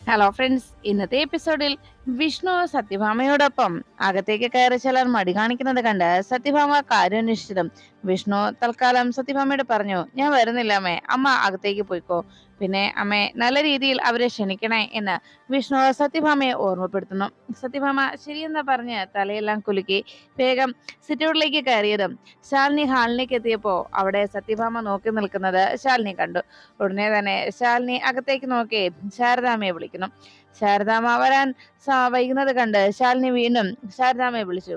Hello friends, ഇന്നത്തെ എപ്പിസോഡിൽ വിഷ്ണു സത്യഭാമയോടൊപ്പം അകത്തേക്ക് കയറി ചെല്ലാൻ മടി കാണിക്കുന്നത് കണ്ട് സത്യഭാമ കാര്യനിശ്ചിതം. വിഷ്ണു തൽക്കാലം സത്യഭാമയോട് പറഞ്ഞു, ഞാൻ വരുന്നില്ല അമ്മേ, അമ്മ അകത്തേക്ക് പോയിക്കോ. പിന്നെ അമ്മേ, നല്ല രീതിയിൽ അവരെ ക്ഷണിക്കണേ എന്ന് വിഷ്ണു സത്യഭാമയെ ഓർമ്മപ്പെടുത്തുന്നു. സത്യഭാമ ശരിയെന്ന് പറഞ്ഞ് തലയെല്ലാം കുലുക്കി വേഗം സിറ്റൗട്ടിലേക്ക് കയറിയതും ശാലിനി ഹാളിലേക്ക് എത്തിയപ്പോ അവിടെ സത്യഭാമ നോക്കി നിൽക്കുന്നത് ശാലിനി കണ്ടു. ഉടനെ തന്നെ ശാലിനി അകത്തേക്ക് നോക്കി ശാരദാമ്മയെ വിളിക്കുന്നു. ശാരദാമ്മ വരാൻ വൈകുന്നത് കണ്ട് ശാലിനി വീണ്ടും ശാരദാമ്മയെ വിളിച്ചു.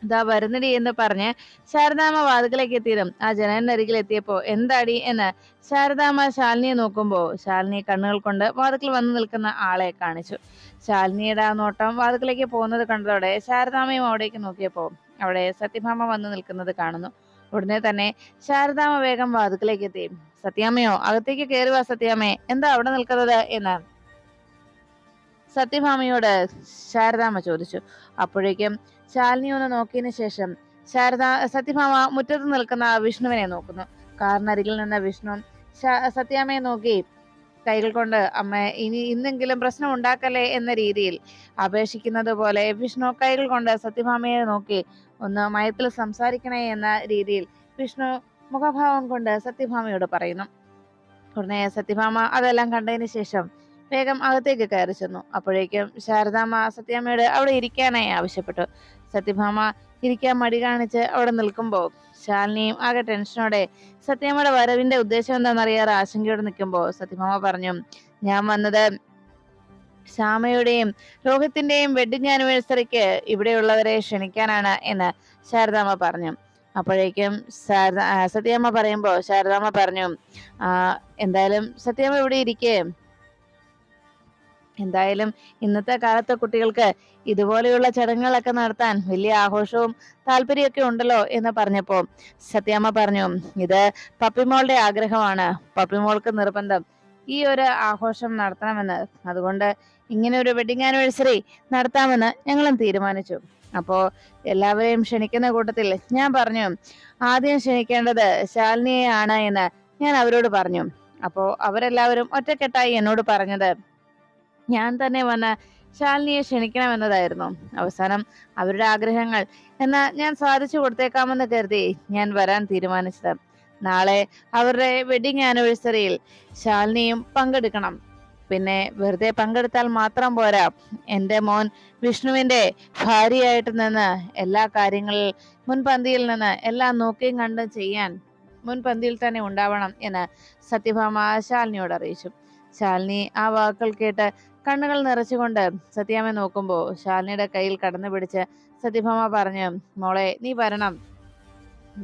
ഇതാ വരുന്നടി എന്ന് പറഞ്ഞ് ശാരദാമ്മ വാതിക്കലേക്ക് എത്തിയതും ആ ജനലിനരികിൽ എത്തിയപ്പോ എന്താടി എന്ന് ശാരദാമ്മ ശാലിനിയെ നോക്കുമ്പോ ശാലിനി കണ്ണുകൾ കൊണ്ട് വാതിക്കൽ വന്നു നിൽക്കുന്ന ആളെ കാണിച്ചു. ശാലിനിയുടെ ആ നോട്ടം വാതിക്കലേക്ക് പോകുന്നത് കണ്ടതോടെ ശാരദാമ്മയും അവിടേക്ക് നോക്കിയപ്പോ അവിടെ സത്യഭാമ വന്നു നിൽക്കുന്നത് കാണുന്നു. ഉടനെ തന്നെ ശാരദാമ്മ വേഗം വാതിക്കലേക്ക് എത്തി. സത്യാമ്മയോ, അകത്തേക്ക് കയറുക സത്യാമ്മേ, എന്താ അവിടെ നിൽക്കുന്നത് എന്ന് സത്യഭാമയോട് ശാരദാമ്മ ചോദിച്ചു. അപ്പോഴേക്കും ശാലിനി ഒന്ന് നോക്കിയതിനു ശേഷം സത്യഭാമ മുറ്റത്ത് നിൽക്കുന്ന വിഷ്ണുവിനെ നോക്കുന്നു. കാറിനരികിൽ നിന്ന വിഷ്ണു സത്യാമ്മയെ നോക്കി കൈകൾ കൊണ്ട് അമ്മ ഇന്നെങ്കിലും പ്രശ്നം ഉണ്ടാക്കല്ലേ എന്ന രീതിയിൽ അപേക്ഷിക്കുന്നത് പോലെ വിഷ്ണു കൈകൾ കൊണ്ട് സത്യഭാമയെ നോക്കി ഒന്ന് മയത്തിൽ സംസാരിക്കണേ എന്ന രീതിയിൽ വിഷ്ണു മുഖഭാവം കൊണ്ട് സത്യഭാമയോട് പറയുന്നു. ഉടനെ സത്യഭാമ അതെല്ലാം കണ്ടതിന് ശേഷം വേഗം അകത്തേക്ക് കയറി ചെന്നു. അപ്പോഴേക്കും ശാരദാമ്മ സത്യാമ്മയോട് അവിടെ ഇരിക്കാനായി ആവശ്യപ്പെട്ടു. സത്യഭാമ ഇരിക്കാൻ മടി കാണിച്ച് അവിടെ നിൽക്കുമ്പോൾ ശാലിനിയും ആകെ ടെൻഷനോടെ സത്യാമ്മയുടെ വരവിന്റെ ഉദ്ദേശം എന്താണെന്നറിയാറ് ആശങ്കയോടെ നിൽക്കുമ്പോൾ സത്യഭാമ പറഞ്ഞു, ഞാൻ വന്നത് ശ്യാമയുടെയും രോഹിത്തിന്റെയും വെഡിങ് ആനിവേഴ്സറിക്ക് ഇവിടെയുള്ളവരെ ക്ഷണിക്കാനാണ് എന്ന് ശാരദാമ്മ പറഞ്ഞു. അപ്പോഴേക്കും സത്യാമ്മ പറയുമ്പോ ശാരദാമ്മ പറഞ്ഞു, എന്തായാലും സത്യാമ്മ ഇവിടെ ഇരിക്കേ, എന്തായാലും ഇന്നത്തെ കാലത്തെ കുട്ടികൾക്ക് ഇതുപോലെയുള്ള ചടങ്ങുകളൊക്കെ നടത്താൻ വലിയ ആഘോഷവും താല്പര്യമൊക്കെ ഉണ്ടല്ലോ എന്ന് പറഞ്ഞപ്പോ സത്യാമ്മ പറഞ്ഞു, ഇത് പപ്പിമോളുടെ ആഗ്രഹമാണ്, പപ്പിമോൾക്ക് നിർബന്ധം ഈ ഒരു ആഘോഷം നടത്തണമെന്ന്, അതുകൊണ്ട് ഇങ്ങനെ ഒരു വെഡിങ് ആനിവേഴ്സറി നടത്താമെന്ന് ഞങ്ങളും തീരുമാനിച്ചു. അപ്പോ എല്ലാവരെയും ക്ഷണിക്കുന്ന കൂട്ടത്തിൽ ഞാൻ പറഞ്ഞു, ആദ്യം ക്ഷണിക്കേണ്ടത് ശാലിനിയെ ആണ് എന്ന് ഞാൻ അവരോട് പറഞ്ഞു. അപ്പോ അവരെല്ലാവരും ഒറ്റക്കെട്ടായി എന്നോട് പറഞ്ഞത് ഞാൻ തന്നെ വന്ന് ശാലിനിയെ ക്ഷണിക്കണമെന്നതായിരുന്നു. അവസാനം അവരുടെ ആഗ്രഹങ്ങൾ ഞാൻ സാധിച്ചു കൊടുത്തേക്കാമെന്ന് കരുതി ഞാൻ വരാൻ തീരുമാനിച്ചത്. നാളെ അവരുടെ വെഡിങ് ആനിവേഴ്സറിയിൽ ശാലിനിയും പങ്കെടുക്കണം. പിന്നെ വെറുതെ പങ്കെടുത്താൽ മാത്രം പോരാ, എൻ്റെ മോൻ വിഷ്ണുവിന്റെ ഭാര്യയായിട്ട് നിന്ന് എല്ലാ കാര്യങ്ങളിൽ മുൻപന്തിയിൽ നിന്ന് എല്ലാം നോക്കിയും കണ്ടും ചെയ്യാൻ മുൻപന്തിയിൽ തന്നെ ഉണ്ടാവണം എന്ന് സത്യഭാമ ശാലിനിയോട് അറിയിച്ചു. ശാലിനി ആ വാക്കുകൾ കേട്ട് കണ്ണുകൾ നിറച്ചുകൊണ്ട് സത്യാമ്മ നോക്കുമ്പോൾ ശാലിനിയുടെ കയ്യിൽ കടന്നു പിടിച്ച് സത്യഭാമ പറഞ്ഞു, മോളെ നീ വരണം,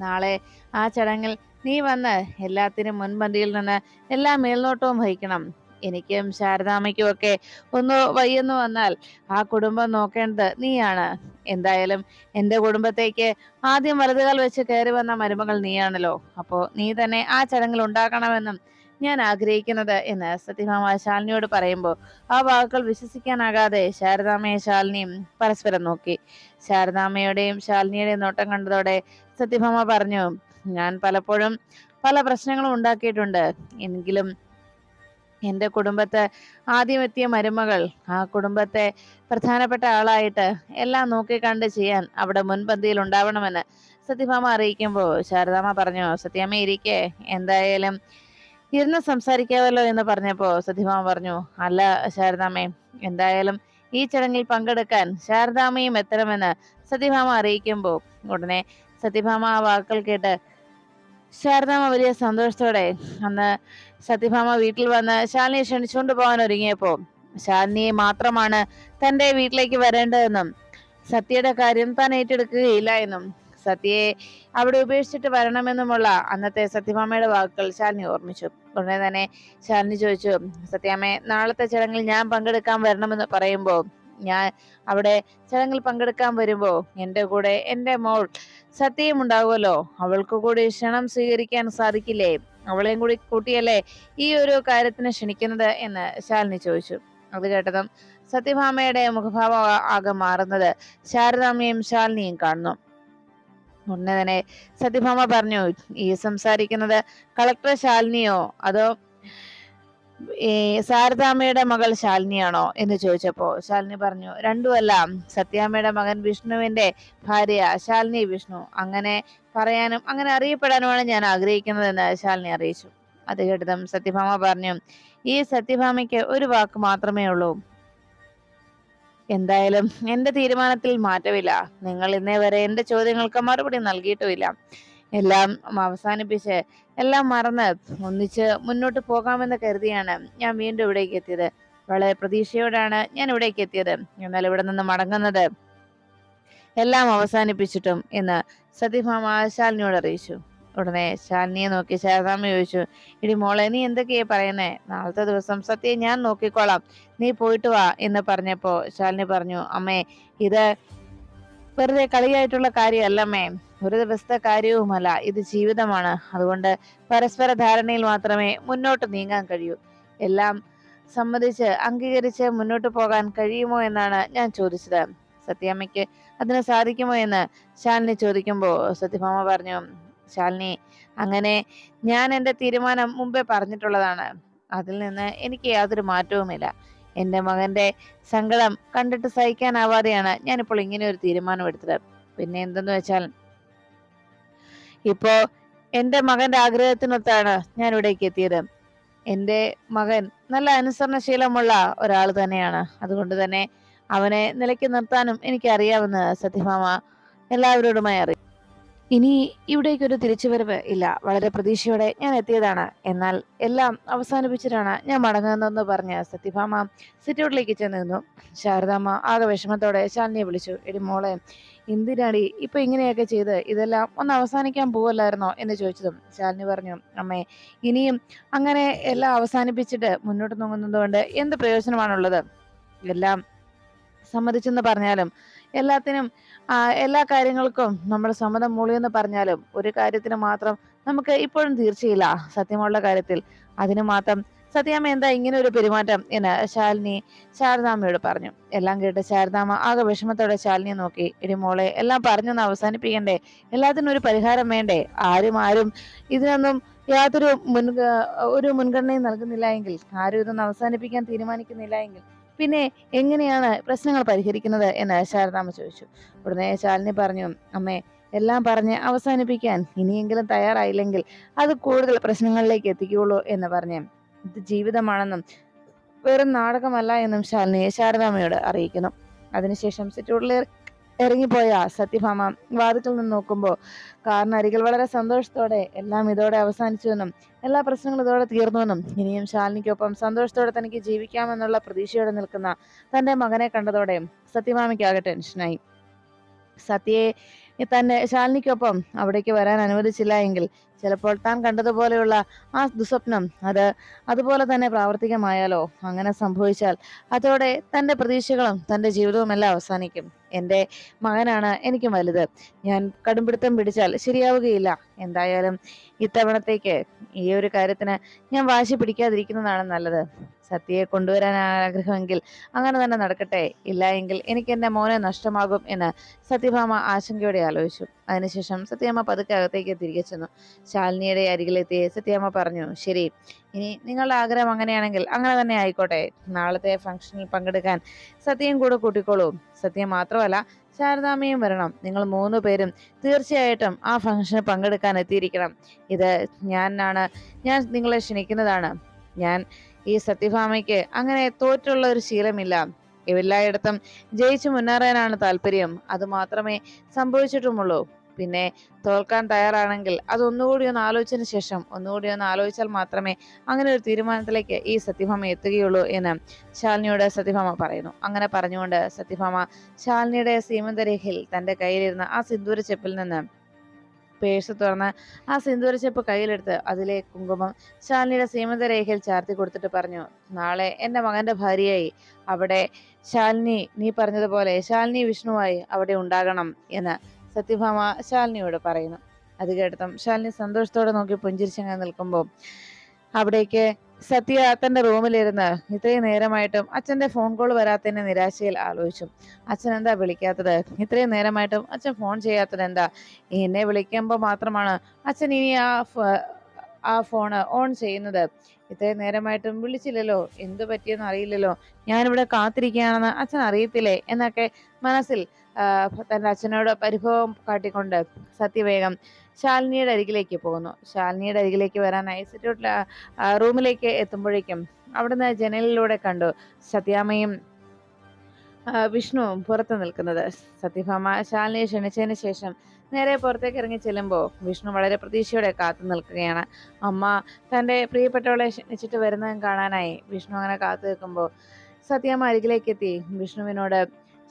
നാളെ ആ ചടങ്ങിൽ നീ വന്ന് എല്ലാത്തിനും മുൻപന്തിയിൽ നിന്ന് എല്ലാ മേൽനോട്ടവും വഹിക്കണം. എനിക്കും ശാരദാമ്മയ്ക്കും ഒക്കെ ഒന്ന് വയ്യെന്ന് വന്നാൽ ആ കുടുംബം നോക്കേണ്ടത് നീയാണ്. എന്തായാലും എൻ്റെ കുടുംബത്തേക്ക് ആദ്യം വലതുകാൽ വെച്ച് കയറി വന്ന മരുമകൾ നീയാണല്ലോ, അപ്പോ നീ തന്നെ ആ ചടങ്ങിൽ ഉണ്ടാക്കണമെന്നും ഞാൻ ആഗ്രഹിക്കുന്നത് എന്ന് സത്യഭാമ ശാലിനിയോട് പറയുമ്പോൾ ആ വാക്കുകൾ വിശ്വസിക്കാനാകാതെ ശാരദാമ്മയെ ശാലിനിയും പരസ്പരം നോക്കി. ശാരദാമ്മയുടെയും ശാലിനിയുടെയും നോട്ടം കണ്ടതോടെ സത്യഭാമ പറഞ്ഞു, ഞാൻ പലപ്പോഴും പല പ്രശ്നങ്ങളും ഉണ്ടാക്കിയിട്ടുണ്ട്, എങ്കിലും എൻ്റെ കുടുംബത്ത് ആദ്യം എത്തിയ മരുമകൾ ആ കുടുംബത്തെ പ്രധാനപ്പെട്ട ആളായിട്ട് എല്ലാം നോക്കിക്കണ്ട് ചെയ്യാൻ അവിടെ മുൻപന്തിയിൽ ഉണ്ടാവണമെന്ന് സത്യഭാമ അറിയിക്കുമ്പോൾ ശാരദാമ്മ പറഞ്ഞു, സത്യാമ്മ ഇരിക്കേ, എന്തായാലും ഇരുന്ന് സംസാരിക്കാവല്ലോ എന്ന് പറഞ്ഞപ്പോ സത്യഭാമ പറഞ്ഞു, അല്ല ശാരദാമ്മേ, എന്തായാലും ഈ ചടങ്ങിൽ പങ്കെടുക്കാൻ ശാരദാമ്മയും എത്തണമെന്ന് സത്യഭാമ അറിയിക്കുമ്പോൾ ഉടനെ സത്യഭാമ ആ വാക്കുകൾ കേട്ട് ശാരദാമ്മ വലിയ സന്തോഷത്തോടെ അന്ന് സത്യഭാമ വീട്ടിൽ വന്ന് ശാലിനിയെ ക്ഷണിച്ചുകൊണ്ട് പോകാൻ ഒരുങ്ങിയപ്പോ ശാലിനിയെ മാത്രമാണ് തന്റെ വീട്ടിലേക്ക് വരേണ്ടതെന്നും സത്യയുടെ കാര്യം താൻ ഏറ്റെടുക്കുകയില്ല എന്നും സത്യയെ അവിടെ ഉപേക്ഷിച്ചിട്ട് വരണമെന്നുമുള്ള അന്നത്തെ സത്യഭാമയുടെ വാക്കുകൾ ശാലിനി ഓർമ്മിച്ചു. ഉടനെ തന്നെ ശാലിനി ചോദിച്ചു, സത്യാമ്മേ, നാളത്തെ ചടങ്ങിൽ ഞാൻ പങ്കെടുക്കാൻ വരണമെന്ന് പറയുമ്പോ ഞാൻ അവിടെ ചടങ്ങിൽ പങ്കെടുക്കാൻ വരുമ്പോ എൻ്റെ കൂടെ എൻ്റെ മോൾ സത്യയും ഉണ്ടാകുമല്ലോ, അവൾക്ക് കൂടി ക്ഷണം സ്വീകരിക്കാൻ സാധിക്കില്ലേ? അവളെയും കൂടി കൂട്ടിയല്ലേ ഈ ഒരു കാര്യത്തിന് ക്ഷണിക്കുന്നത് എന്ന് ശാലിനി ചോദിച്ചു. അത് കേട്ടതും സത്യഭാമയുടെ മുഖഭാവം ആകെ മാറുന്നത് ശാരദാമ്മയും ശാലിനിയും കാണുന്നു. ഉടനെ തന്നെ സത്യഭാമ പറഞ്ഞു, ഈ സംസാരിക്കുന്നത് കളക്ടർ ശാലിനിയോ അതോ ഈ സാരദാമ്മയുടെ മകൾ ശാലിനിയാണോ എന്ന് ചോദിച്ചപ്പോ ശാലിനി പറഞ്ഞു, രണ്ടുമല്ല, സത്യാമ്മയുടെ മകൻ വിഷ്ണുവിന്റെ ഭാര്യ ശാലിനി വിഷ്ണു. അങ്ങനെ പറയാനും അങ്ങനെ അറിയപ്പെടാനുമാണ് ഞാൻ ആഗ്രഹിക്കുന്നതെന്ന് ശാലിനി അറിയിച്ചു. അത് കേട്ടതും സത്യഭാമ പറഞ്ഞു, ഈ സത്യഭാമയ്ക്ക് ഒരു വാക്ക് മാത്രമേ ഉള്ളൂ. എന്തായാലും എന്റെ തീരുമാനത്തിൽ മാറ്റമില്ല. നിങ്ങൾ ഇന്നേ വരെ എന്റെ ചോദ്യങ്ങൾക്ക് മറുപടി നൽകിയിട്ടുമില്ല. എല്ലാം അവസാനിപ്പിച്ച് എല്ലാം മറന്ന് ഒന്നിച്ച് മുന്നോട്ട് പോകാമെന്ന് കരുതിയാണ് ഞാൻ വീണ്ടും ഇവിടേക്ക് എത്തിയത്. വളരെ പ്രതീക്ഷയോടാണ് ഞാൻ ഇവിടേക്ക് എത്തിയത്. എന്നാൽ ഇവിടെ നിന്ന് മടങ്ങുന്നത് എല്ലാം അവസാനിപ്പിച്ചിട്ടും എന്ന് സത്യഭാമ ശാലിനിയോട് അറിയിച്ചു. ഉടനെ ശാലിനിയെ നോക്കി ശാരദാമ്മ ചോദിച്ചു, ഇടി മോളെ, നീ എന്തൊക്കെയാ പറയുന്നേ? നാളത്തെ ദിവസം സത്യം ഞാൻ നോക്കിക്കോളാം, നീ പോയിട്ട് വാ എന്ന് പറഞ്ഞപ്പോ ശാലിനി പറഞ്ഞു, അമ്മേ, ഇത് വെറുതെ കളിയായിട്ടുള്ള കാര്യമല്ലമ്മേ, ഒരു ദിവസത്തെ കാര്യവുമല്ല, ഇത് ജീവിതമാണ്. അതുകൊണ്ട് പരസ്പര ധാരണയിൽ മാത്രമേ മുന്നോട്ട് നീങ്ങാൻ കഴിയൂ. എല്ലാം സമ്മതിച്ച് അംഗീകരിച്ച് മുന്നോട്ട് പോകാൻ കഴിയുമോ എന്നാണ് ഞാൻ ചോദിച്ചത്. സത്യാമ്മയ്ക്ക് അതിന് സാധിക്കുമോ എന്ന് ശാലിനി ചോദിക്കുമ്പോൾ സത്യഭാമ പറഞ്ഞു, ശാലിനി, അങ്ങനെ ഞാൻ എൻ്റെ തീരുമാനം മുമ്പേ പറഞ്ഞിട്ടുള്ളതാണ്. അതിൽ നിന്ന് എനിക്ക് യാതൊരു മാറ്റവുമില്ല. എൻ്റെ മകന്റെ സങ്കടം കണ്ടിട്ട് സഹിക്കാനാവാതെയാണ് ഞാനിപ്പോൾ ഇങ്ങനെ ഒരു തീരുമാനം എടുത്തത്. പിന്നെ എന്തെന്ന് വെച്ചാൽ, ഇപ്പോ എൻ്റെ മകന്റെ ആഗ്രഹത്തിനൊത്താണ് ഞാൻ ഇവിടേക്ക് എത്തിയത്. എൻ്റെ മകൻ നല്ല അനുസരണശീലമുള്ള ഒരാൾ തന്നെയാണ്. അതുകൊണ്ട് തന്നെ അവനെ നിലയ്ക്ക് നിർത്താനും എനിക്ക് അറിയാമെന്ന് സത്യഭാമ എല്ലാവരോടുമായി അറിയാം. ഇനി ഇവിടേക്കൊരു തിരിച്ചുവരവ് ഇല്ല. വളരെ പ്രതീക്ഷയോടെ ഞാൻ എത്തിയതാണ്. എന്നാൽ എല്ലാം അവസാനിപ്പിച്ചിട്ടാണ് ഞാൻ മടങ്ങുന്നതെന്ന് പറഞ്ഞ് സത്യഭാമ സിറ്റൗട്ടിലേക്ക് ചെന്ന് നിന്നു. ശാരദാമ്മ ആകെ വിഷമത്തോടെ ശാലിനിയെ വിളിച്ചു, എടി മോളെ, എന്തിനാടി ഇപ്പൊ ഇങ്ങനെയൊക്കെ ചെയ്ത്? ഇതെല്ലാം ഒന്ന് അവസാനിക്കാൻ പോവല്ലായിരുന്നോ എന്ന് ചോദിച്ചതും ശാലിനി പറഞ്ഞു, അമ്മേ, ഇനിയും അങ്ങനെ എല്ലാം അവസാനിപ്പിച്ചിട്ട് മുന്നോട്ട് നോക്കുന്നത് കൊണ്ട് എന്ത് പ്രയോജനമാണുള്ളത്? എല്ലാം സമ്മതിച്ചെന്ന് പറഞ്ഞാലും എല്ലാത്തിനും എല്ലാ കാര്യങ്ങൾക്കും നമ്മൾ സമ്മതം മൂളിയെന്ന് പറഞ്ഞാലും ഒരു കാര്യത്തിന് മാത്രം നമുക്ക് ഇപ്പോഴും തീർച്ചയില്ല, സത്യമുള്ള കാര്യത്തിൽ. അതിന് മാത്രം സത്യാമ്മ എന്താ ഇങ്ങനെ ഒരു പെരുമാറ്റം എന്ന് ശാലിനി ശാരദാമ്മയോട് പറഞ്ഞു. എല്ലാം കേട്ട് ശാരദാമ്മ ആകെ വിഷമത്തോടെ ശാലിനിയെ നോക്കി, എടി മോളെ, എല്ലാം പറഞ്ഞൊന്ന് അവസാനിപ്പിക്കണ്ടേ? എല്ലാത്തിനും ഒരു പരിഹാരം വേണ്ടേ? ആരും ഇതിനൊന്നും യാതൊരു ഒരു മുൻഗണനയും നൽകുന്നില്ല എങ്കിൽ, ആരും ഇതൊന്നും അവസാനിപ്പിക്കാൻ തീരുമാനിക്കുന്നില്ല എങ്കിൽ പിന്നെ എങ്ങനെയാണ് പ്രശ്നങ്ങൾ പരിഹരിക്കുന്നത് എന്ന് ശാരദാമ്മ ചോദിച്ചു. ഉടനെ ശാലിനി പറഞ്ഞു, അമ്മേ, എല്ലാം പറഞ്ഞ് അവസാനിപ്പിക്കാൻ ഇനിയെങ്കിലും തയ്യാറായില്ലെങ്കിൽ അത് കൂടുതൽ പ്രശ്നങ്ങളിലേക്ക് എത്തിക്കുകയുള്ളൂ എന്ന് പറഞ്ഞ്, ഇത് ജീവിതമാണെന്നും വെറും നാടകമല്ല എന്നും ശാലിനി ശാരദാമ്മയോട് അറിയിക്കുന്നു. അതിനുശേഷം സിറ്റൗട്ടിൽ ഇറങ്ങിപ്പോയ സത്യഭാമ വാതിക്കൽ നിന്ന് നോക്കുമ്പോൾ കാറിനരികിൽ വളരെ സന്തോഷത്തോടെ എല്ലാം ഇതോടെ അവസാനിച്ചുവെന്നും എല്ലാ പ്രശ്നങ്ങളും ഇതോടെ തീർന്നുവെന്നും ഇനിയും ശാലിനിക്കൊപ്പം സന്തോഷത്തോടെ തനിക്ക് ജീവിക്കാമെന്നുള്ള പ്രതീക്ഷയോടെ നിൽക്കുന്ന തന്റെ മകനെ കണ്ടതോടെ സത്യഭാമയ്ക്കാകെ ടെൻഷനായി. സത്യയെ തന്നെ ശാലിനിക്കൊപ്പം അവിടേക്ക് വരാൻ അനുവദിച്ചില്ല എങ്കിൽ ചിലപ്പോൾ താൻ കണ്ടതുപോലെയുള്ള ആ ദുസ്വപ്നം അതുപോലെ തന്നെ പ്രാവർത്തികമായാലോ? അങ്ങനെ സംഭവിച്ചാൽ അതോടെ തന്റെ പ്രതീക്ഷകളും തന്റെ ജീവിതവും എല്ലാം അവസാനിക്കും. എൻ്റെ മകനാണ് എനിക്ക് വലുത്. ഞാൻ കടുംപിടുത്തം പിടിച്ചാൽ ശരിയാവുകയില്ല. എന്തായാലും ഇത്തവണത്തേക്ക് ഈ ഒരു കാര്യത്തിന് ഞാൻ വാശി പിടിക്കാതിരിക്കുന്നതാണ് നല്ലത്. സത്യയെ കൊണ്ടുവരാൻ ആഗ്രഹമെങ്കിൽ അങ്ങനെ തന്നെ നടക്കട്ടെ. ഇല്ല എങ്കിൽ എനിക്ക് എൻ്റെ മോനെ നഷ്ടമാകും എന്ന് സത്യഭാമ ആശങ്കയോടെ ആലോചിച്ചു. അതിനുശേഷം സത്യഭാമ പതുക്കെ അകത്തേക്ക് തിരികെ ചെന്നു. ശാലിനിയുടെ അരികിലെത്തി സത്യഭാമ പറഞ്ഞു, ശരി, ഇനി നിങ്ങളുടെ ആഗ്രഹം അങ്ങനെയാണെങ്കിൽ അങ്ങനെ തന്നെ ആയിക്കോട്ടെ. നാളത്തെ ഫംഗ്ഷനിൽ പങ്കെടുക്കാൻ സത്യം കൂടെ കൂട്ടിക്കോളൂ. സത്യം മാത്രമല്ല, ശാരദാമ്മയും വരണം. നിങ്ങൾ 3 പേരും തീർച്ചയായിട്ടും ആ ഫംഗ്ഷന് പങ്കെടുക്കാൻ എത്തിയിരിക്കണം. ഇത് ഞാൻ നിങ്ങളെ ക്ഷണിക്കുന്നതാണ്. ഞാൻ ഈ സത്യഭാമയ്ക്ക് അങ്ങനെ തോറ്റുള്ള ഒരു ശീലമില്ല. എല്ലായിടത്തും ജയിച്ചു മുന്നേറാനാണ് താല്പര്യം. അത് മാത്രമേ സംഭവിച്ചിട്ടുമുള്ളൂ. പിന്നെ തോൽക്കാൻ തയ്യാറാണെങ്കിൽ അതൊന്നുകൂടി ഒന്ന് ആലോചിച്ചതിന് ശേഷം ഒന്നുകൂടി ഒന്ന് ആലോചിച്ചാൽ മാത്രമേ അങ്ങനെ ഒരു തീരുമാനത്തിലേക്ക് ഈ സത്യഭാമ എത്തുകയുള്ളൂ എന്ന് ശാലിനിയോട് സത്യഭാമ പറയുന്നു. അങ്ങനെ പറഞ്ഞുകൊണ്ട് സത്യഭാമ ശാലിനിയുടെ സീമന്തരേഖയിൽ തന്റെ കയ്യിലിരുന്ന ആ സിന്ദൂര ചെപ്പിൽ നിന്ന് പേഴ്സ് തുറന്ന് ആ സിന്ദൂര ചെപ്പ് കയ്യിലെടുത്ത് അതിലെ കുങ്കുമം ശാലിനിയുടെ സീമന്തരേഖയിൽ ചാർത്തി കൊടുത്തിട്ട് പറഞ്ഞു, നാളെ എൻ്റെ മകന്റെ ഭാര്യയായി അവിടെ ശാലിനി, നീ പറഞ്ഞതുപോലെ ശാലിനി വിഷ്ണുവായി അവിടെ ഉണ്ടാകണം എന്ന് സത്യഭാമ ശാലിനിയോട് പറയുന്നു. അത് കേട്ടതും ശാലിനി സന്തോഷത്തോടെ നോക്കി പുഞ്ചിരിച്ചങ്ങനെ നിൽക്കുമ്പോൾ അവിടേക്ക് സത്യ തന്റെ റൂമിലിരുന്ന് ഇത്രയും നേരമായിട്ടും അച്ഛന്റെ ഫോൺ കോൾ വരാത്തതിന്റെ നിരാശയിൽ ആലോചിച്ചു. അച്ഛൻ എന്താ വിളിക്കാത്തത്? ഇത്രയും നേരമായിട്ടും അച്ഛൻ ഫോൺ ചെയ്യാത്തത് എന്താ? എന്നെ വിളിക്കുമ്പോൾ മാത്രമാണ് അച്ഛൻ ഇനി ആ ഫോണ് ഓൺ ചെയ്യുന്നത്. ഇത്രയും നേരമായിട്ടും വിളിച്ചില്ലല്ലോ, എന്തു പറ്റിയെന്ന് അറിയില്ലല്ലോ, ഞാനിവിടെ കാത്തിരിക്കുകയാണെന്ന് അച്ഛൻ അറിയത്തില്ലേ എന്നൊക്കെ മനസ്സിൽ തന്റെ അച്ഛനോട് പരിഭവം കാട്ടിക്കൊണ്ട് സത്യവേഗം ശാലിനിയുടെ അരികിലേക്ക് പോകുന്നു. ശാലിനിയുടെ അരികിലേക്ക് വരാനായി സിറ്റൗട്ടിലെ റൂമിലേക്ക് എത്തുമ്പോഴേക്കും അവിടുന്ന് ജനലിലൂടെ കണ്ടു സത്യാമ്മയും വിഷ്ണുവും പുറത്ത് നിൽക്കുന്നത്. സത്യഭാമ ശാലിനിയെ ക്ഷണിച്ചതിന് ശേഷം നേരെ പുറത്തേക്ക് ഇറങ്ങി ചെല്ലുമ്പോൾ വിഷ്ണു വളരെ പ്രതീക്ഷയോടെ കാത്തു നിൽക്കുകയാണ്. അമ്മ തന്റെ പ്രിയപ്പെട്ടവളെ ക്ഷണിച്ചിട്ട് വരുന്നതും കാണാനായി വിഷ്ണു അങ്ങനെ കാത്തു നിൽക്കുമ്പോൾ സത്യാമ്മ അരികിലേക്ക് എത്തി വിഷ്ണുവിനോട്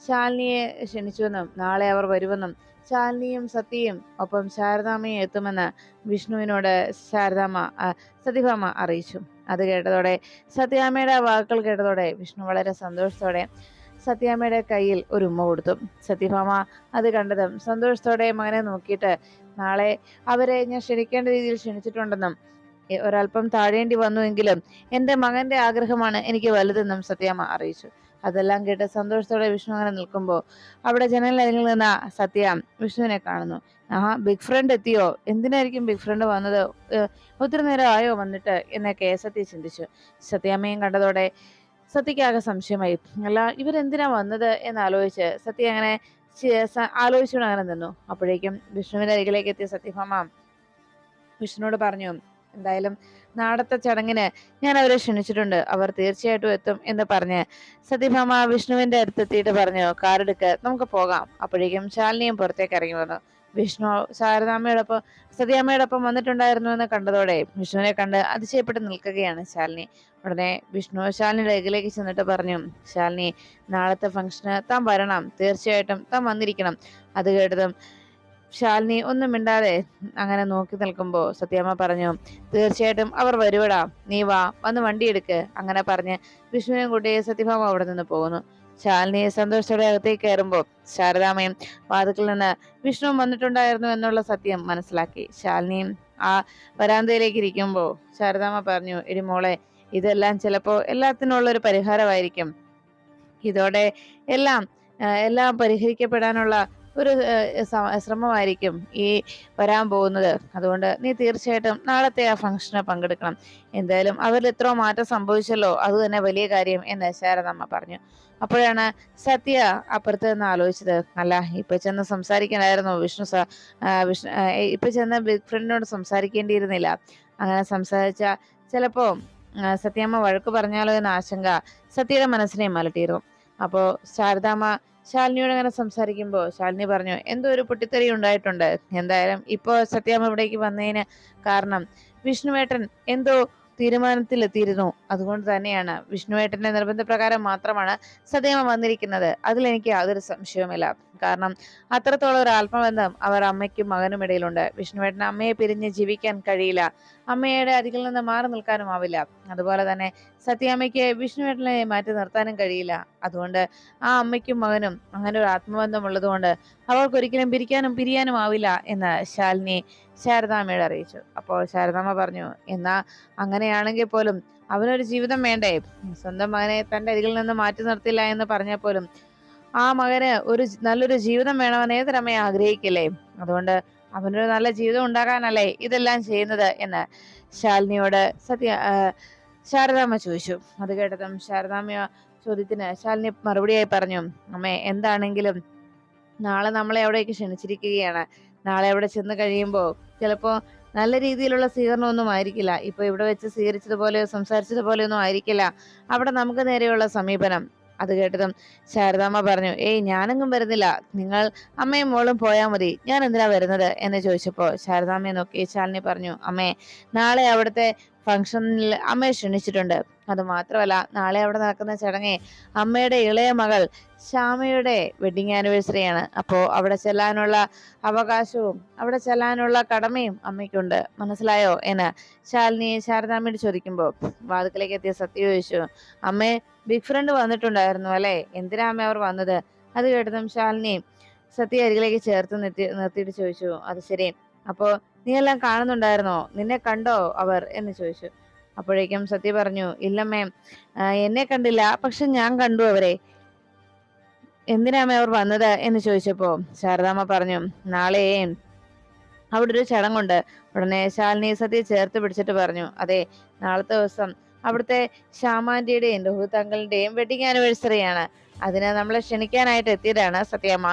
ശാലിനിയെ ക്ഷണിച്ചുവെന്നും നാളെ അവർ വരുമെന്നും ശാലിനിയും സത്യയും ഒപ്പം ശാരദാമ്മയും എത്തുമെന്ന് വിഷ്ണുവിനോട് സത്യഭാമ അറിയിച്ചു. അത് കേട്ടതോടെ സത്യാമ്മയുടെ വാക്കുകൾ കേട്ടതോടെ വിഷ്ണു വളരെ സന്തോഷത്തോടെ സത്യാമ്മയുടെ കയ്യിൽ ഒരു ഉമ്മ കൊടുത്തു. സത്യഭാമ അത് കണ്ടതും സന്തോഷത്തോടെ മകനെ നോക്കിയിട്ട് നാളെ അവരെ ഞാൻ ക്ഷണിക്കേണ്ട രീതിയിൽ ക്ഷണിച്ചിട്ടുണ്ടെന്നും ഒരല്പം താഴേണ്ടി വന്നുവെങ്കിലും എൻ്റെ മകന്റെ ആഗ്രഹമാണ് എനിക്ക് വലുതെന്നും സത്യാമ്മ അറിയിച്ചു. അതെല്ലാം കേട്ട് സന്തോഷത്തോടെ വിഷ്ണു അങ്ങനെ നിൽക്കുമ്പോൾ അവിടെ ജനലിൽ നിന്ന സത്യ വിഷ്ണുവിനെ കാണുന്നു. ബിഗ് ഫ്രണ്ട് എത്തിയോ? എന്തിനായിരിക്കും ബിഗ് ഫ്രണ്ട് വന്നത്? ഒത്തിരി നേരം ആയോ വന്നിട്ട് എന്നൊക്കെ സത്യ ചിന്തിച്ചു. സത്യാമ്മയും കണ്ടതോടെ സത്യക്കാകെ സംശയമായി. അല്ല, ഇവരെന്തിനാ വന്നത് എന്നാലോചിച്ച് സത്യ അങ്ങനെ ആലോചിച്ചുകൊണ്ട് അങ്ങനെ നിന്നു. അപ്പോഴേക്കും വിഷ്ണുവിന്റെ അരികിലേക്ക് എത്തിയ സത്യഭാമ വിഷ്ണുവിനോട് പറഞ്ഞു, എന്തായാലും നാളത്തെ ചടങ്ങിന് ഞാൻ അവരെ ക്ഷണിച്ചിട്ടുണ്ട്, അവർ തീർച്ചയായിട്ടും എത്തും എന്ന് പറഞ്ഞ് സത്യഭാമ വിഷ്ണുവിന്റെ അടുത്തെത്തിയിട്ട് പറഞ്ഞു, കാറെടുക്ക്, നമുക്ക് പോകാം. അപ്പോഴേക്കും ശാലിനിയും പുറത്തേക്ക് ഇറങ്ങി വന്നു. വിഷ്ണു സത്യാമ്മയോടൊപ്പം വന്നിട്ടുണ്ടായിരുന്നു എന്ന് കണ്ടതോടെ വിഷ്ണുവിനെ കണ്ട് അതിശയപ്പെട്ട് നിൽക്കുകയാണ് ശാലിനി. ഉടനെ വിഷ്ണു ശാലിനിയുടെ അരികിലേക്ക് ചെന്നിട്ട് പറഞ്ഞു, ശാലിനി, നാളത്തെ ഫംഗ്ഷന് താൻ വരണം, തീർച്ചയായിട്ടും താൻ വന്നിരിക്കണം. അത് കേട്ടതും ശാലിനി ഒന്നും മിണ്ടാതെ അങ്ങനെ നോക്കി നിൽക്കുമ്പോൾ സത്യാമ്മ പറഞ്ഞു, തീർച്ചയായിട്ടും അവർ വരുവടാ, നീ വാ, വന്ന് വണ്ടി എടുക്ക്. അങ്ങനെ പറഞ്ഞ് വിഷ്ണുവിനെ കൂട്ടി സത്യഭാമ അവിടെ നിന്ന് പോകുന്നു. ശാലിനി സന്തോഷത്തോടെ അകത്തേക്ക് കയറുമ്പോൾ ശാരദാമ്മയും വാതിക്കൽ നിന്ന് വിഷ്ണു വന്നിട്ടുണ്ടായിരുന്നു എന്നുള്ള സത്യം മനസ്സിലാക്കി. ശാലിനിയും ആ വരാന്തയിലേക്ക് ഇരിക്കുമ്പോൾ ശാരദാമ്മ പറഞ്ഞു, എടി മോളെ, ഇതെല്ലാം ചിലപ്പോ എല്ലാത്തിനുള്ള ഒരു പരിഹാരമായിരിക്കും. ഇതോടെ എല്ലാം പരിഹരിക്കപ്പെടാനുള്ള ഒരു ശ്രമമായിരിക്കും ഈ വരാൻ പോകുന്നത്. അതുകൊണ്ട് നീ തീർച്ചയായിട്ടും നാളത്തെ ആ ഫംഗ്ഷന് പങ്കെടുക്കണം. എന്തായാലും അവരിൽ എത്രയോ മാറ്റം സംഭവിച്ചല്ലോ, അത് തന്നെ വലിയ കാര്യം എന്ന് ശാരദാമ്മ പറഞ്ഞു. അപ്പോഴാണ് സത്യ അപ്പുറത്ത് നിന്ന് ആലോചിച്ചത്, അല്ല, ഇപ്പൊ ചെന്ന് സംസാരിക്കണമായിരുന്നു വിഷ്ണു ഇപ്പൊ ചെന്ന് ബിഗ് ഫ്രണ്ടിനോട് സംസാരിക്കേണ്ടിയിരുന്നില്ല. അങ്ങനെ സംസാരിച്ച ചിലപ്പോ സത്യാമ്മ വഴക്ക് പറഞ്ഞാലോ എന്ന ആശങ്ക സത്യയുടെ മനസ്സിനെ അലട്ടിയിരുന്നു. അപ്പോ ശാരദാമ്മ ശാലിനിയോട് അങ്ങനെ സംസാരിക്കുമ്പോൾ ശാലിനി പറഞ്ഞു, എന്തോ ഒരു പൊട്ടിത്തെറി ഉണ്ടായിട്ടുണ്ട്. എന്തായാലും ഇപ്പോ സത്യാമ്മ ഇവിടേക്ക് വന്നതിന് കാരണം വിഷ്ണുവേട്ടൻ എന്തോ തീരുമാനത്തിലെത്തിയിരുന്നു. അതുകൊണ്ട് തന്നെയാണ് വിഷ്ണുവേട്ടന്റെ നിർബന്ധപ്രകാരം മാത്രമാണ് സത്യാമ്മ വന്നിരിക്കുന്നത്. അതിലെനിക്ക് യാതൊരു സംശയവുമില്ല. കാരണം അത്രത്തോളം ഒരു ആത്മബന്ധം അവർ അമ്മയ്ക്കും മകനും ഇടയിലുണ്ട്. വിഷ്ണുവേട്ടന് അമ്മയെ പിരിഞ്ഞ് ജീവിക്കാൻ കഴിയില്ല, അമ്മയുടെ അരികിൽ നിന്ന് മാറി നിൽക്കാനും ആവില്ല. അതുപോലെ തന്നെ സത്യാമ്മയ്ക്ക് വിഷ്ണുവേട്ടനെ മാറ്റി നിർത്താനും കഴിയില്ല. അതുകൊണ്ട് ആ അമ്മയ്ക്കും മകനും അങ്ങനെ ഒരു ആത്മബന്ധം ഉള്ളതുകൊണ്ട് അവൾക്കൊരിക്കലും പിരിയാനും ആവില്ല എന്ന് ശാലിനി ശാരദാമ്മയോട് അറിയിച്ചു. അപ്പോൾ ശാരദാമ്മ പറഞ്ഞു, എന്നാ അങ്ങനെയാണെങ്കിൽ പോലും അവനൊരു ജീവിതം വേണ്ടേ? സ്വന്തം മകനെ തന്റെ അരികിൽ നിന്ന് മാറ്റി നിർത്തില്ല എന്ന് പറഞ്ഞാൽ പോലും ആ മകന് നല്ലൊരു ജീവിതം വേണമെന്ന് ഏതൊരമ്മയെ ആഗ്രഹിക്കില്ലേ? അതുകൊണ്ട് അവനൊരു നല്ല ജീവിതം ഉണ്ടാകാനല്ലേ ഇതെല്ലാം ചെയ്യുന്നത് എന്ന് ശാലിനിയോട് ശാരദാമ്മ ചോദിച്ചു. അത് കേട്ടതും ശാരദാമ്മ ചോദ്യത്തിന് ശാലിനി മറുപടിയായി പറഞ്ഞു, അമ്മേ, എന്താണെങ്കിലും നാളെ നമ്മളെ അവിടേക്ക് ക്ഷണിച്ചിരിക്കുകയാണ്. നാളെ അവിടെ ചെന്ന് കഴിയുമ്പോൾ ചിലപ്പോ നല്ല രീതിയിലുള്ള സ്വീകരണമൊന്നും ആയിരിക്കില്ല. ഇപ്പൊ ഇവിടെ വെച്ച് സ്വീകരിച്ചതുപോലെയോ സംസാരിച്ചതുപോലെയൊന്നും ആയിരിക്കില്ല അവിടെ നമുക്ക് നേരെയുള്ള സമീപനം. അത് കേട്ടതും ശാരദാമ്മ പറഞ്ഞു, ഏയ്, ഞാനെങ്ങും വരുന്നില്ല, നിങ്ങൾ അമ്മയും മോളും പോയാൽ മതി, ഞാൻ എന്തിനാ വരുന്നത് എന്ന് ചോദിച്ചപ്പോ ശാരദാമ്മയെ നോക്കി ശാലിനി പറഞ്ഞു, അമ്മേ, നാളെ അവിടുത്തെ ഫംഗ്ഷനിൽ അമ്മയെ ക്ഷണിച്ചിട്ടുണ്ട്. അത് മാത്രമല്ല, നാളെ അവിടെ നടക്കുന്ന ചടങ്ങ് അമ്മയുടെ ഇളയ മകൾ ശ്യാമയുടെ വെഡിങ് ആനിവേഴ്സറിയാണ്. അപ്പോ അവിടെ ചെല്ലാനുള്ള അവകാശവും അവിടെ ചെല്ലാനുള്ള കടമയും അമ്മയ്ക്കുണ്ട്, മനസ്സിലായോ എന്ന് ശാലിനി ശാരദാമ്മയോട് ചോദിക്കുമ്പോൾ വാതിക്കലേക്ക് എത്തിയ സത്യ ചോദിച്ചു, അമ്മേ, ബിഗ് ഫ്രണ്ട് വന്നിട്ടുണ്ടായിരുന്നു അല്ലെ? എന്തിനാ അമ്മ അവർ വന്നത്? അത് കേട്ടതും ശാലിനി സത്യ അരികിലേക്ക് ചേർത്ത് നിർത്തിയിട്ട് ചോദിച്ചു, അത് ശരി, അപ്പോ നീ എല്ലാം കാണുന്നുണ്ടായിരുന്നോ? നിന്നെ കണ്ടോ അവർ എന്ന് ചോദിച്ചു. അപ്പോഴേക്കും സത്യ പറഞ്ഞു, ഇല്ലമ്മേ, എന്നെ കണ്ടില്ല, പക്ഷെ ഞാൻ കണ്ടു അവരെ. എന്തിനാമ്മ അവർ വന്നത് എന്ന് ചോദിച്ചപ്പോ ശാരദാമ്മ പറഞ്ഞു, നാളെ അവിടെ ഒരു ചടങ്ങുണ്ട്. ഉടനെ ശാലിനി സത്യയെ ചേർത്ത് പിടിച്ചിട്ട് പറഞ്ഞു, അതെ, നാളത്തെ ദിവസം അവിടുത്തെ ശ്യാമാന്റിയുടെയും രോഹിത് അങ്കിളിന്റെയും വെഡിങ് ആനിവേഴ്സറിയാണ്. അതിന് നമ്മളെ ക്ഷണിക്കാനായിട്ട് എത്തിയതാണ് സത്യമ്മ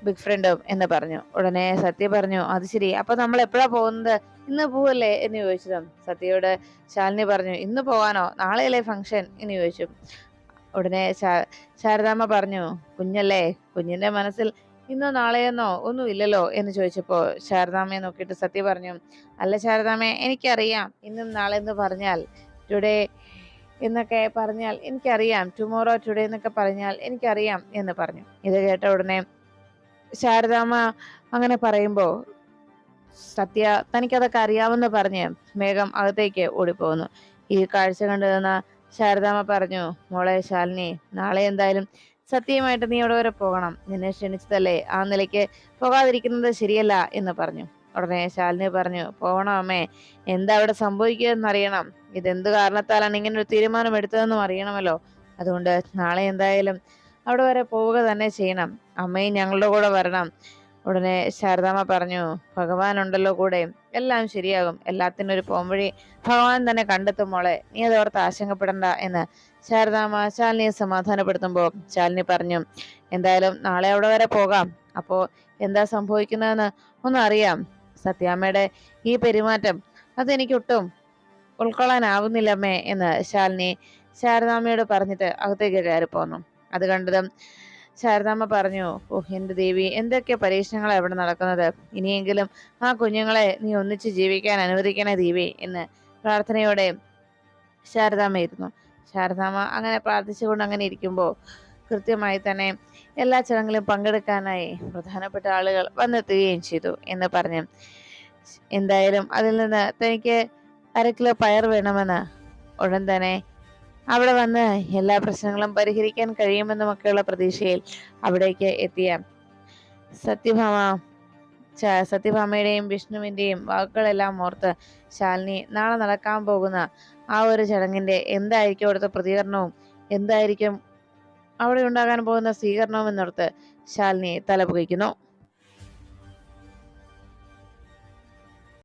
ബിഗ് ഫ്രണ്ടും എന്ന് പറഞ്ഞു. ഉടനെ സത്യ പറഞ്ഞു, അത് ശരി, അപ്പൊ നമ്മൾ എപ്പോഴാ പോകുന്നത്? ഇന്ന് പോവല്ലേ എന്ന് ചോദിച്ചതും സത്യയോട് ശാലിനി പറഞ്ഞു, ഇന്ന് പോവാനോ, നാളെയല്ലേ ഫംഗ്ഷൻ എന്ന് ചോദിച്ചു. ഉടനെ ശാരദാമ്മ പറഞ്ഞു, കുഞ്ഞല്ലേ, കുഞ്ഞിന്റെ മനസ്സിൽ ഇന്നോ നാളെയെന്നോ ഒന്നും ഇല്ലല്ലോ എന്ന് ചോദിച്ചപ്പോ ശാരദാമ്മയെ നോക്കിയിട്ട് സത്യ പറഞ്ഞു, അല്ല ശാരദാമ്മേ, എനിക്കറിയാം, ഇന്നും നാളെ എന്ന് പറഞ്ഞാൽ ടുഡേ എന്നൊക്കെ പറഞ്ഞാൽ എനിക്കറിയാം, ടുമോറോ ടുഡേ എന്നൊക്കെ പറഞ്ഞാൽ എനിക്കറിയാം എന്ന് പറഞ്ഞു. ഇത് കേട്ട ഉടനെ ശാരദാമ്മ അങ്ങനെ പറയുമ്പോ സത്യ തനിക്കതൊക്കെ അറിയാമെന്ന് പറഞ്ഞ് വേഗം അകത്തേക്ക് ഓടിപ്പോകുന്നു. ഈ കാഴ്ച കണ്ടു നിന്ന ശാരദാമ്മ പറഞ്ഞു, മോളെ ശാലിനി, നാളെ എന്തായാലും സത്യമായിട്ട് നീ അവിടെ വരെ പോകണം. നിന്നെ ക്ഷണിച്ചതല്ലേ, ആ നിലയ്ക്ക് പോകാതിരിക്കുന്നത് ശരിയല്ല എന്ന് പറഞ്ഞു. ഉടനെ ശാലിനി പറഞ്ഞു, പോകണം അമ്മേ, എന്താ അവിടെ സംഭവിക്കുക എന്നറിയണം. ഇതെന്ത് കാരണത്താലാണ് ഇങ്ങനെ ഒരു തീരുമാനം എടുത്തതെന്നും അറിയണമല്ലോ. അതുകൊണ്ട് നാളെ എന്തായാലും അവിടെ വരെ പോവുക തന്നെ ചെയ്യണം. അമ്മയും ഞങ്ങളുടെ കൂടെ വരണം. ഉടനെ ശാരദാമ്മ പറഞ്ഞു, ഭഗവാൻ ഉണ്ടല്ലോ കൂടെ, എല്ലാം ശരിയാകും. എല്ലാത്തിനും ഒരു പോംവഴി ഭഗവാൻ തന്നെ കണ്ടെത്തും മോളെ, നീ അതോർത്ത് ആശങ്കപ്പെടണ്ട എന്ന് ശാരദാമ്മ ശാലിനിയെ സമാധാനപ്പെടുത്തുമ്പോ ശാലിനി പറഞ്ഞു, എന്തായാലും നാളെ അവിടെ വരെ പോകാം. അപ്പോ എന്താ സംഭവിക്കുന്നതെന്ന് ഒന്നറിയാം. സത്യാമ്മയുടെ ഈ പെരുമാറ്റം അതെനിക്കൊട്ടും ഉൾക്കൊള്ളാനാവുന്നില്ലമ്മേ എന്ന് ശാലിനി ശാരദാമ്മയോട് പറഞ്ഞിട്ട് അകത്തേക്ക് കയറി പോന്നു. അത് കണ്ടതും ശാരദാമ്മ പറഞ്ഞു, ഓഹ് എന്റെ ദേവി, എന്തൊക്കെ പരീക്ഷണങ്ങളാണ് ഇവിടെ നടക്കുന്നത്. ഇനിയെങ്കിലും ആ കുഞ്ഞുങ്ങളെ നീ ഒന്നിച്ച് ജീവിക്കാൻ അനുവദിക്കണേ ദേവി എന്ന് പ്രാർത്ഥനയോടെ ശാരദാമ്മ ഇരുന്നു. ശാരദാമ്മ അങ്ങനെ പ്രാർത്ഥിച്ചുകൊണ്ട് അങ്ങനെ ഇരിക്കുമ്പോൾ കൃത്യമായി തന്നെ എല്ലാ ചടങ്ങിലും പങ്കെടുക്കാനായി പ്രധാനപ്പെട്ട ആളുകൾ വന്നെത്തുകയും ചെയ്തു എന്ന് പറഞ്ഞു. എന്തായാലും അതിൽ നിന്ന് തനിക്ക് 1/2 കിലോ പയർ വേണമെന്ന് ഉടൻ തന്നെ അവിടെ വന്ന് എല്ലാ പ്രശ്നങ്ങളും പരിഹരിക്കാൻ കഴിയുമെന്നുമൊക്കെയുള്ള പ്രതീക്ഷയിൽ അവിടേക്ക് എത്തിയ സത്യഭാമ സത്യഭാമയുടെയും വിഷ്ണുവിന്റെയും വാക്കുകളെല്ലാം ഓർത്ത് ശാലിനി നാളെ നടക്കാൻ പോകുന്ന ആ ഒരു ചടങ്ങിന്റെ എന്തായിരിക്കും അവിടുത്തെ പ്രതികരണവും, എന്തായിരിക്കും അവിടെ ഉണ്ടാകാൻ പോകുന്ന സ്വീകരണവും എന്നോർത്ത് ശാലിനി തലപുകയ്ക്കുന്നു.